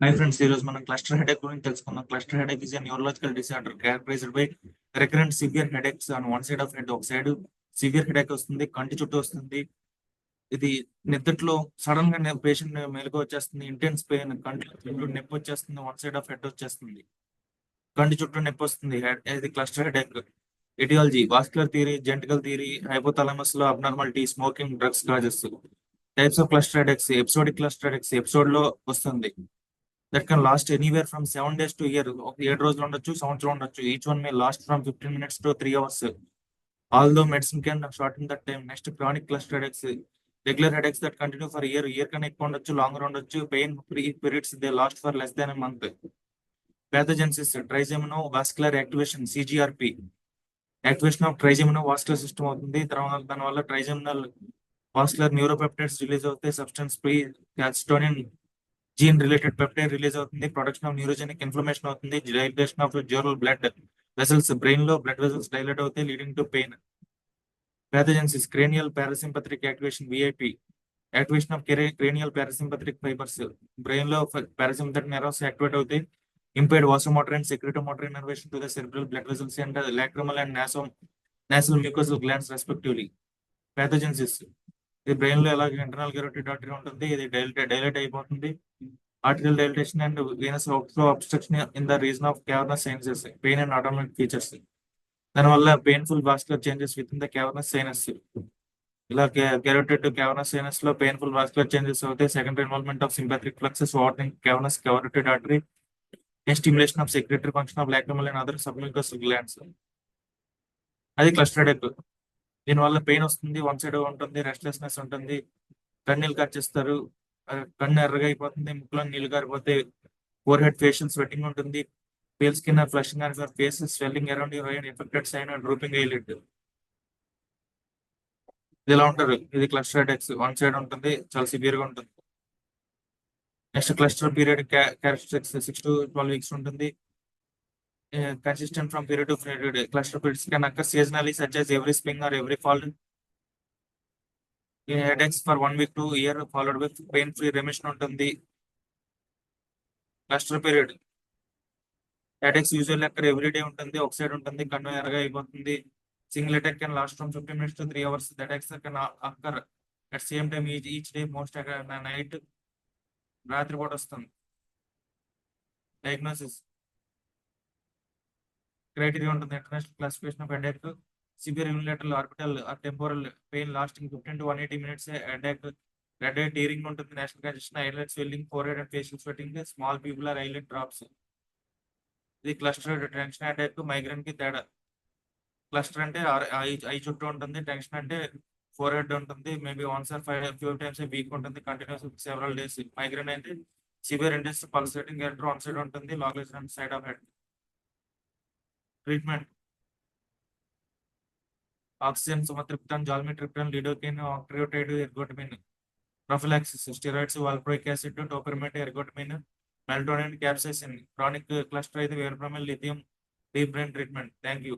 Hi friends, ఈ రోజు మనం క్లస్టర్ హెడేక్ గురించి తెలుసుకుందాం. Cluster headache is a neurological disorder characterised by recurrent severe headaches on one side of head. ఒక side severe headache వస్తుంది, కంటి చుట్టూ వస్తుంది. ఇది నిద్రలో సడన్ గా పేషెంట్ మెలకు వచ్చేస్తుంది. ఇంటెన్స్ పెయిన్, కంటి చుట్టూ నొప్పి వచ్చేస్తుంది, వన్ సైడ్ ఆఫ్ హెడ్ వచ్చేస్తుంది, కంటి చుట్టూ నొప్పి వస్తుంది. ఇది cluster headache. Etiology, vascular theory, genetical theory, hypothalamus లో abnormality, smoking, drugs causes. Types of cluster headaches, episodic cluster headaches episode లో వస్తుంది. That can last anywhere from 7 days to year. ఒక 7 రోజులు ఉండొచ్చు, సంవత్సరం ఉండొచ్చు. Each one may last from 15 minutes to 3 hours. Although medicine can shorten that time. Next chronic cluster headaches, regular headaches that continue for year కన్నా ఎక్కువ ఉండొచ్చు, longer ఉండొచ్చు. Pain free periods they last for less than a month. Pathogenesis, trigeminovascular activation, CGRP. Activation of trigeminovascular system అవుతుంది. తర్వాత దానివల్ల trigeminal vascular neuropeptides release అవుతాయి. Substance free calcitonin gene related peptide release అవుతుంది. Production of neurogenic inflammation అవుతుంది. Dilation of dural blood vessels, brain లో blood vessels dilate అవుతాయి, leading to pain. Pathogenesis, cranial parasympathetic activation, VIP. Activation of cranial parasympathetic fibres, brain లో parasympathetic nerves activate అవుతాయి. Impaired vasomotor and secretomotor innervation to the cerebral blood vessels and lacrimal and nasal mucosal glands respectively. Pathogenesis, ఇది brain లో ఎలాగ internal carotid artery ఉంటుంది, ఇది dilate అయిపోతుంది. Arterial dilatation and venous outflow obstruction in the region of cavernous sinuses, pain and autonomic features. దానివల్ల painful vascular changes within the cavernous sinus. ఇలా carotid cavernous sinus లో painful vascular changes అవుతాయి. Secondary involvement of sympathetic plexus watering cavernous carotid artery and stimulation of secretory function of lacrimal and other submucous glands. అది cluster headache. దీనివల్ల pain వస్తుంది, one side ఉంటుంది, restlessness ఉంటుంది, కన్నీళ్ళు కచ్చేస్తారు, కన్ను ఎర్రగా అయిపోతుంది, ముక్కులో నీళ్లు కారిపోతే, ఫోర్ హెడ్ ఫేషియల్ స్వెట్టింగ్ ఉంటుంది, pale skin flushing and face swelling around your eye, affected sign and drooping eyelid. ఇది ఇలా ఉంటారు. ఇది క్లస్టర్ హెడేక్స్. వన్ సైడ్ ఉంటుంది, చాలా సివియర్ గా ఉంటుంది. Next cluster period characteristics 6 to 12 weeks ఉంటుంది. Consistent from period to period. Cluster periods can occur seasonally such as every spring or every fall. Headaches for 1 week to year followed with pain free remission ఉంటుంది. Cluster period headaches usual occur every day ఉంటుంది, ఒక side ఉంటుంది, కన్ను ఎర్రగా అయిపోతుంది. Single attack can last from 15 minutes to 3 hours. The attacks can అక్కర్ at same time each day, most night, రాత్రిపూట వస్తుంది. Diagnosis criteria ఉంటుంది. International classification of headache, severe unilateral orbital or temporal pain lasting 15 to 180 minutes. Headache, red eye tearing ఉంటుంది, nasal congestion, eyelid swelling, forehead and facial sweating, small pupil or eyelid drops. ఇది cluster. Tension attack, migraine కి తేడా. Cluster అంటే eye చుట్టూ ఉంటుంది, tension అంటే forehead ఉంటుంది, maybe once or few times week ఉంటుంది, కంటిన్యూస్ సెవెరల్ డేస్. మైగ్రేన్ అయితే severe intense pulsating head one side ఉంటుంది, long side of head. Treatment oxygen, sumatriptan, zolmitriptan, lidocaine, octreotide, ergotamine. Prophylaxis steroids, valproic acid, topiramate, ergotamine, melatonin, capsaicin. Chronic cluster అయితే verapamil, lithium, deep brain treatment. Thank you.